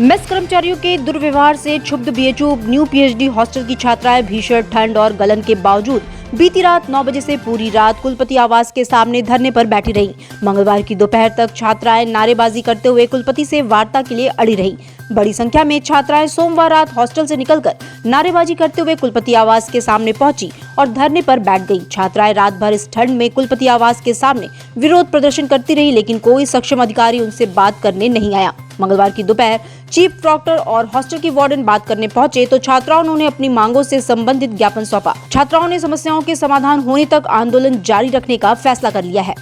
Mess कर्मचारियों के दुर्व्यवहार से क्षुब्ध बीएचयू न्यू पीएचडी हॉस्टल की छात्राएं भीषण ठंड और गलन के बावजूद बीती रात 9 बजे से पूरी रात कुलपति आवास के सामने धरने पर बैठी रहीं। मंगलवार की दोपहर तक छात्राएं नारेबाजी करते हुए कुलपति से वार्ता के लिए अड़ी रहीं। बड़ी संख्या में छात्राएं सोमवार रात हॉस्टल से निकलकर नारेबाजी करते हुए कुलपति आवास के सामने पहुंची और धरने पर बैठ गईं। छात्राएं रात भर इस ठंड में कुलपति आवास के सामने विरोध प्रदर्शन करती रही, लेकिन कोई सक्षम अधिकारी उनसे बात करने नहीं आया। मंगलवार की दोपहर चीफ प्रॉक्टर और हॉस्टल की वार्डन बात करने पहुंचे तो छात्राओं ने अपनी मांगों से संबंधित ज्ञापन सौंपा। छात्राओं ने समस्याओं के समाधान होने तक आंदोलन जारी रखने का फैसला कर लिया है।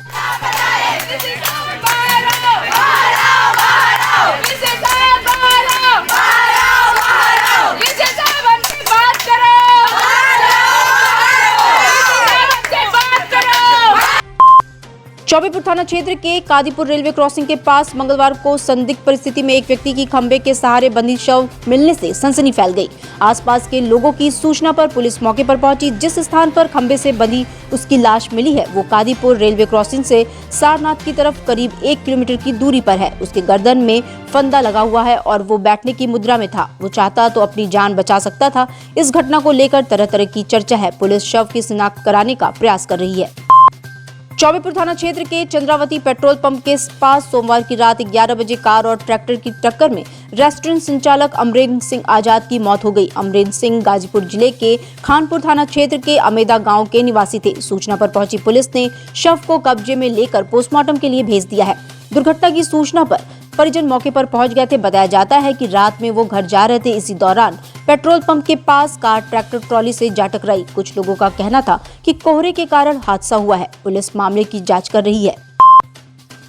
चौबेपुर थाना क्षेत्र के कादीपुर रेलवे क्रॉसिंग के पास मंगलवार को संदिग्ध परिस्थिति में एक व्यक्ति की खंबे के सहारे बंधी शव मिलने से सनसनी फैल गई। आसपास के लोगों की सूचना पर पुलिस मौके पर पहुंची। जिस स्थान पर खंबे से बंधी उसकी लाश मिली है वो कादीपुर रेलवे क्रॉसिंग से सारनाथ की तरफ करीब 1 किलोमीटर की दूरी पर है। उसके गर्दन में फंदा लगा हुआ है और वो बैठने की मुद्रा में था। वो चाहता तो अपनी जान बचा सकता था। इस घटना को लेकर तरह तरह की चर्चा है। पुलिस शव की शिनाख्त कराने का प्रयास कर रही है। चौबेपुर थाना क्षेत्र के चंद्रावती पेट्रोल पंप के पास सोमवार की रात 11 बजे कार और ट्रैक्टर की टक्कर में रेस्टोरेंट संचालक अमरेंद्र सिंह आजाद की मौत हो गई। अमरेंद्र सिंह गाजीपुर जिले के खानपुर थाना क्षेत्र के अमेदा गांव के निवासी थे। सूचना पर पहुंची पुलिस ने शव को कब्जे में लेकर पोस्टमार्टम के लिए भेज दिया है। दुर्घटना की सूचना पर परिजन मौके पर पहुंच गए थे। बताया जाता है कि रात में वो घर जा रहे थे। इसी दौरान पेट्रोल पंप के पास कार ट्रैक्टर ट्रॉली से जा टकराई। कुछ लोगों का कहना था कि कोहरे के कारण हादसा हुआ है। पुलिस मामले की जांच कर रही है।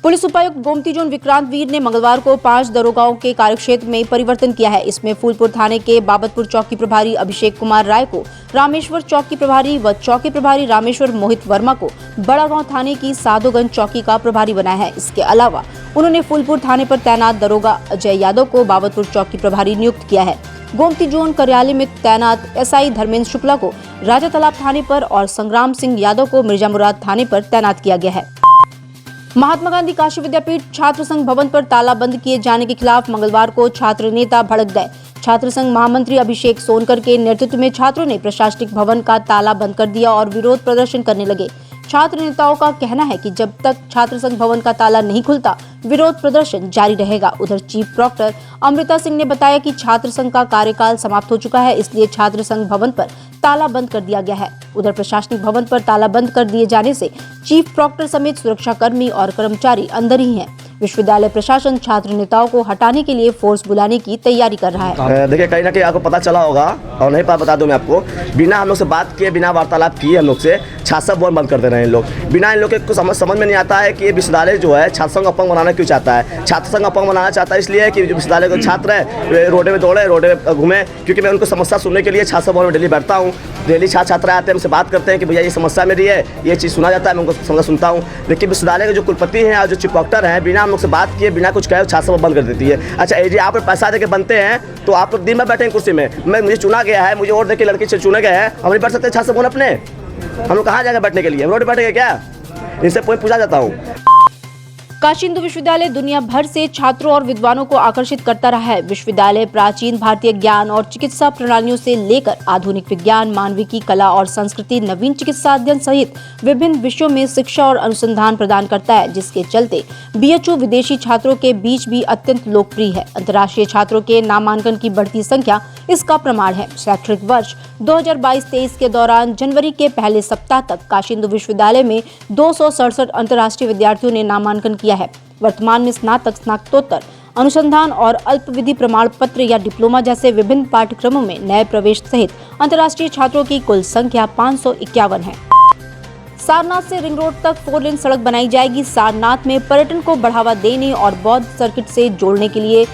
पुलिस उपायुक्त गोमती जोन विक्रांत वीर ने मंगलवार को 5 दरोगाओं के कार्यक्षेत्र में परिवर्तन किया है। इसमें फूलपुर थाने के बाबतपुर चौकी प्रभारी अभिषेक कुमार राय को रामेश्वर चौकी प्रभारी व चौकी प्रभारी रामेश्वर मोहित वर्मा को बड़ागांव थाने की साधोगंज चौकी का प्रभारी बनाया है। इसके अलावा उन्होंने फूलपुर थाने पर तैनात दरोगा अजय यादव को बाबतपुर चौकी प्रभारी नियुक्त किया है। गोमती जोन कार्यालय में तैनात एसआई धर्मेंद्र शुक्ला को राजा तालाब थाने पर और संग्राम सिंह यादव को मिर्जा मुराद थाने पर तैनात किया गया है। महात्मा गांधी काशी विद्यापीठ छात्र संघ भवन पर ताला बंद किए जाने के खिलाफ मंगलवार को छात्र नेता भड़क गए। छात्र संघ महामंत्री अभिषेक सोनकर के नेतृत्व में छात्रों ने प्रशासनिक भवन का ताला बंद कर दिया और विरोध प्रदर्शन करने लगे। छात्र नेताओं का कहना है कि जब तक छात्र संघ भवन का ताला नहीं खुलता विरोध प्रदर्शन जारी रहेगा। उधर चीफ प्रॉक्टर अमृता सिंह ने बताया कि छात्र संघ का कार्यकाल समाप्त हो चुका है, इसलिए छात्र संघ भवन पर ताला बंद कर दिया गया है। उधर प्रशासनिक भवन पर ताला बंद कर दिए जाने से चीफ प्रॉक्टर समेत सुरक्षाकर्मी और कर्मचारी अंदर ही हैं। विश्वविद्यालय प्रशासन छात्र नेताओं को हटाने के लिए फोर्स बुलाने की तैयारी कर रहा है। देखिए कहीं ना कहीं आपको पता चला होगा और नहीं पता बता दूं मैं आपको, बिना हम लोग से बात किए, बिना वार्तालाप किए हम लोग से छात्र भवन बंद कर दे रहे हैं लोग। बिना इन लोग के कुछ समझ में नहीं आता है कि ये विश्वविद्यालय जो है छात्र संघ अपंग बनाना क्यों चाहता है। छात्र संघ अपंग बनाना चाहता है इसलिए कि जो विश्वविद्यालय के छात्र है रोडे में दौड़े, रोडे में घूमे, क्योंकि मैं उनको समस्या सुनने के लिए छात्र भवन में डेली बैठता हूँ। डेली छात्र आते हैं, हमसे बात करते हैं कि भैया ये समस्या मेरी है, ये चीज़ सुना जाता है, मैं उनको समस्या सुनता हूँ। लेकिन विश्वविद्यालय के जो कुलपति हैं और जो चीफ प्रॉक्टर हैं बिना हम लोग से बात किए, बिना कुछ कहे छात्र बंद कर देती है। अच्छा ये आप पैसा देके बनते हैं तो आप दिन में बैठे हैं कुर्सी में, मुझे चुना गया है, मुझे और देखे लड़की से चुने गए हैं, हम नहीं बैठ सकते छात्र भवन अपने? हम लोग कहाँ जाएंगे बैठने के लिए? हम रोड बैठेंगे क्या? इनसे पूछा जाता हूँ। काशी हिंदू विश्वविद्यालय दुनिया भर से छात्रों और विद्वानों को आकर्षित करता रहा है। विश्वविद्यालय प्राचीन भारतीय ज्ञान और चिकित्सा प्रणालियों से लेकर आधुनिक विज्ञान, मानविकी, कला और संस्कृति, नवीन चिकित्सा अध्ययन सहित विभिन्न विषयों में शिक्षा और अनुसंधान प्रदान करता है, जिसके चलते बीएचयू विदेशी छात्रों के बीच भी अत्यंत लोकप्रिय है। अंतर्राष्ट्रीय छात्रों के नामांकन की बढ़ती संख्या इसका प्रमाण है। शैक्षणिक वर्ष 2022-23 के दौरान जनवरी के पहले सप्ताह तक काशी हिंदू विश्वविद्यालय में 267 अंतर्राष्ट्रीय विद्यार्थियों ने नामांकन किया है। वर्तमान में स्नातक, स्नातकोत्तर, अनुसंधान और अल्पविधि प्रमाण पत्र या डिप्लोमा जैसे विभिन्न पाठ्यक्रमों में नए प्रवेश सहित अंतर्राष्ट्रीय छात्रों की कुल संख्या 551 है। सारनाथ से रिंग रोड तक 4 लेन सड़क बनाई जाएगी। सारनाथ में पर्यटन को बढ़ावा देने और बौद्ध सर्किट से जोड़ने के लिए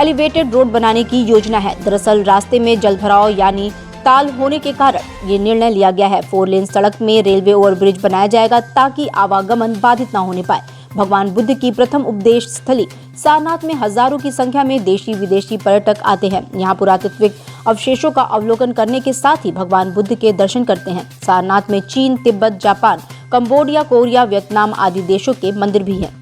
एलिवेटेड रोड बनाने की योजना है। दरअसल रास्ते में जलभराव यानी ताल होने के कारण ये निर्णय लिया गया है। 4 लेन सड़क में रेलवे ओवरब्रिज बनाया जाएगा ताकि आवागमन बाधित न होने पाए। भगवान बुद्ध की प्रथम उपदेश स्थली सारनाथ में हजारों की संख्या में देशी विदेशी पर्यटक आते हैं। यहाँ पुरातात्विक अवशेषों का अवलोकन करने के साथ ही भगवान बुद्ध के दर्शन करते हैं। सारनाथ में चीन, Tibet, Japan, Cambodia, Korea, Vietnam आदि देशों के मंदिर भी हैं।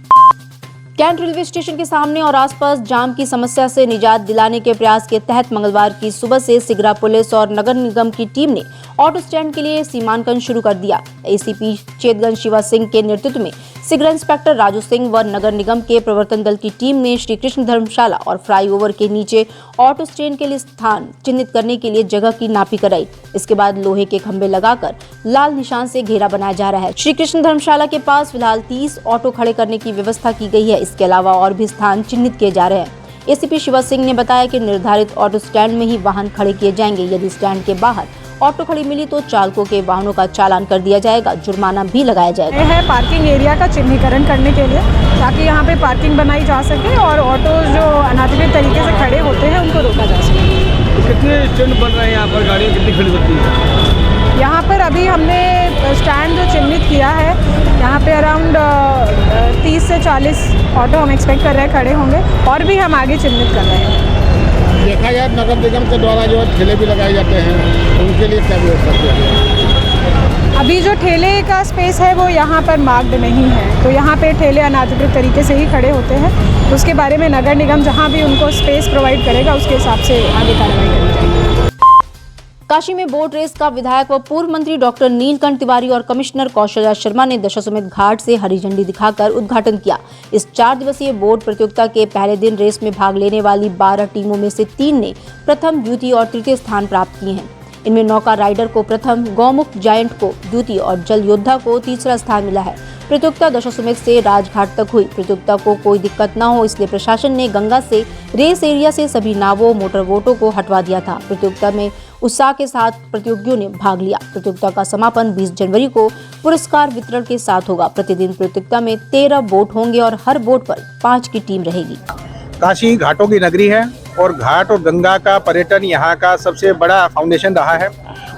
कैंट रेलवे स्टेशन के सामने और आसपास जाम की समस्या से निजात दिलाने के प्रयास के तहत मंगलवार की सुबह से सिगरा पुलिस और नगर निगम की टीम ने ऑटो स्टैंड के लिए सीमांकन शुरू कर दिया। एसीपी चेतगन शिवा सिंह के नेतृत्व में सिगरा इंस्पेक्टर राजू सिंह व नगर निगम के प्रवर्तन दल की टीम ने श्री कृष्ण धर्मशाला और फ्लाईओवर के नीचे ऑटो स्टैंड के लिए स्थान चिन्हित करने के लिए जगह की नापी कराई। इसके बाद लोहे के खंभे लगाकर लाल निशान से घेरा बनाया जा रहा है। श्री कृष्ण धर्मशाला के पास फिलहाल 30 ऑटो खड़े करने की व्यवस्था की गई है। इसके अलावा और भी स्थान चिन्हित किए जा रहे हैं। एसीपी शिवा सिंह ने बताया कि निर्धारित ऑटो स्टैंड में ही वाहन खड़े किए जाएंगे। यदि स्टैंड के बाहर ऑटो खड़ी मिली तो चालकों के वाहनों का चालान कर दिया जाएगा, जुर्माना भी लगाया जाएगा। यह है पार्किंग एरिया का चिन्हीकरण करने के लिए, ताकि यहाँ पे पार्किंग बनाई जा सके और ऑटो जो अनाधिकृत तरीके से खड़े होते हैं उनको रोका जा सके। कितने स्टैंड बन रहे हैं यहाँ पर, गाड़ियाँ कितनी खड़ी होती है? यहाँ पर अभी हमने स्टैंड जो चिन्हित किया है, यहाँ पे अराउंड 30 से 40 ऑटो हम एक्सपेक्ट कर रहे हैं खड़े होंगे, और भी हम आगे चिन्हित कर रहे हैं। देखा जाए नगर निगम के द्वारा जो ठेले भी लगाए जाते हैं, उनके लिए क्या व्यवस्था किया है? अभी जो ठेले का स्पेस है वो यहाँ पर मार्क्ड नहीं है, तो यहाँ पे ठेले अनाधिकृत तरीके से ही खड़े होते हैं। तो उसके बारे में नगर निगम जहाँ भी उनको स्पेस प्रोवाइड करेगा उसके हिसाब से आगे कार्रवाई करी जाएगी। काशी में बोट रेस का विधायक व पूर्व मंत्री डॉक्टर नीलकंठ तिवारी और कमिश्नर कौशल्या शर्मा ने दशाश्वमेध घाट से हरी झंडी दिखाकर उद्घाटन किया। इस 4 दिवसीय बोट प्रतियोगिता के पहले दिन रेस में भाग लेने वाली 12 टीमों में से 3 ने प्रथम, द्वितीय और तृतीय स्थान प्राप्त किए हैं। इनमें नौका राइडर को प्रथम, गौमुख जायंट को द्वितीय और जल योद्धा को तीसरा स्थान मिला है। प्रतियोगिता दशाश्वमेध से राजघाट तक हुई। प्रतियोगिता को कोई दिक्कत न हो इसलिए प्रशासन ने गंगा से रेस एरिया से सभी नावों, मोटर बोटों को हटवा दिया था। प्रतियोगिता में उत्साह के साथ प्रतियोगियों ने भाग लिया। प्रतियोगिता का समापन 20 जनवरी को पुरस्कार वितरण के साथ होगा। प्रतिदिन प्रतियोगिता में 13 बोट होंगे और हर बोट पर 5 की टीम रहेगी। काशी घाटों की नगरी है और घाट और गंगा का पर्यटन यहाँ का सबसे बड़ा फाउंडेशन रहा है।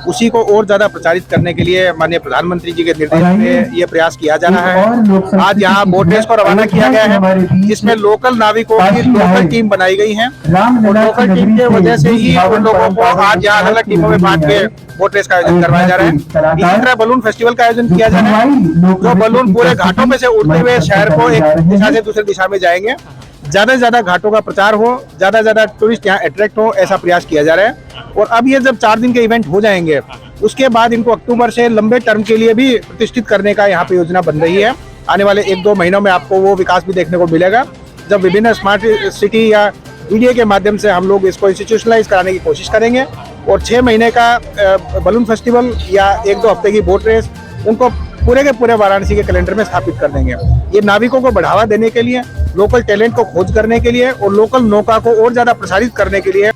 उसी को और ज्यादा प्रचारित करने के लिए माननीय प्रधानमंत्री जी के निर्देश में ये प्रयास किया जा रहा है। आज यहाँ बोट रेस को रवाना किया गया है, जिसमें लोकल नाविकों की लोकल टीम बनाई गई है और लोकल टीम के वजह से ही उन लोगों को आज यहाँ अलग अलग टीमों में बांट के बोट रेस का आयोजन करवाया जा रहा है। इसी तरह बलून फेस्टिवल का आयोजन किया जा रहा है, जो बलून पूरे घाटों में से उड़ते हुए शहर को एक दिशा से दूसरी दिशा में जाएंगे। ज्यादा से ज्यादा घाटों का प्रचार हो, ज्यादा से ज्यादा टूरिस्ट यहाँ अट्रैक्ट हो, ऐसा प्रयास किया जा रहा है। और अब ये जब 4 दिन के इवेंट हो जाएंगे, उसके बाद इनको अक्टूबर से लंबे टर्म के लिए भी प्रतिष्ठित करने का यहाँ पे योजना बन रही है। आने वाले 1-2 महीनों में आपको वो विकास भी देखने को मिलेगा, जब विभिन्न स्मार्ट सिटी या मीडिया के माध्यम से हम लोग इसको इंस्टीट्यूशनलाइज कराने की कोशिश करेंगे। और 6 महीने का बलून फेस्टिवल या 1-2 हफ्ते की बोट रेस उनको पूरे के पूरे वाराणसी के कैलेंडर में स्थापित कर देंगे। ये नाविकों को बढ़ावा देने के लिए, लोकल टैलेंट को खोज करने के लिए और लोकल नौका को और ज्यादा प्रसारित करने के लिए।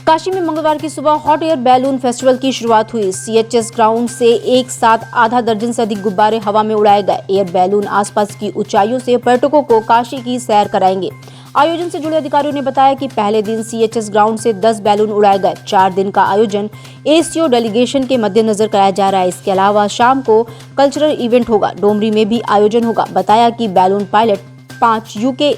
काशी में मंगलवार की सुबह हॉट एयर बैलून फेस्टिवल की शुरुआत हुई। सीएचएस ग्राउंड से एक साथ आधा दर्जन से अधिक गुब्बारे हवा में उड़ाए गए। एयर बैलून आसपास की ऊंचाइयों से पर्यटकों को काशी की सैर कराएंगे। आयोजन से जुड़े अधिकारियों ने बताया कि पहले दिन सीएचएस ग्राउंड से 10 बैलून उड़ाए गए। 4 दिन का आयोजन एसीओ डेलीगेशन के मद्देनजर कराया जा रहा है। इसके अलावा शाम को कल्चरल इवेंट होगा। डोमरी में भी आयोजन होगा। बताया कि balloon pilot 5 UK,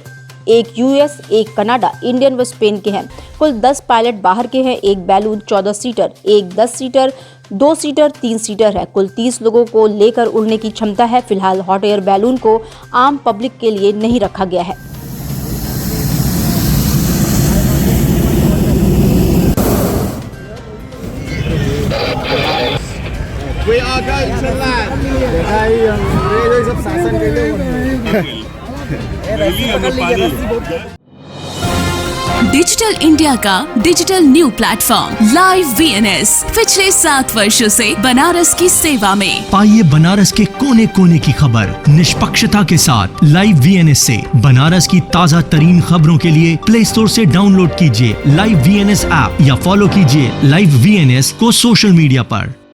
1 US, 1 Canada, Indian व स्पेन के हैं। कुल 10 पायलट बाहर के हैं। एक बैलून 14 सीटर, एक 10 सीटर, 2 सीटर, 3 सीटर है। कुल 30 लोगों को लेकर उड़ने की क्षमता है। फिलहाल हॉट एयर बैलून को आम पब्लिक के लिए नहीं रखा गया है। We are going to land. देखा ही ये सब शासन के लिए डिजिटल इंडिया का digital new platform live VNS पिछले 7 वर्षों से बनारस की सेवा में। पाइए बनारस के कोने कोने की खबर निष्पक्षता के साथ। लाइव वीएनएस से बनारस की ताज़ा तरीन खबरों के लिए प्ले स्टोर से डाउनलोड कीजिए लाइव वीएनएस ऐप या फॉलो कीजिए लाइव वीएनएस को सोशल मीडिया पर।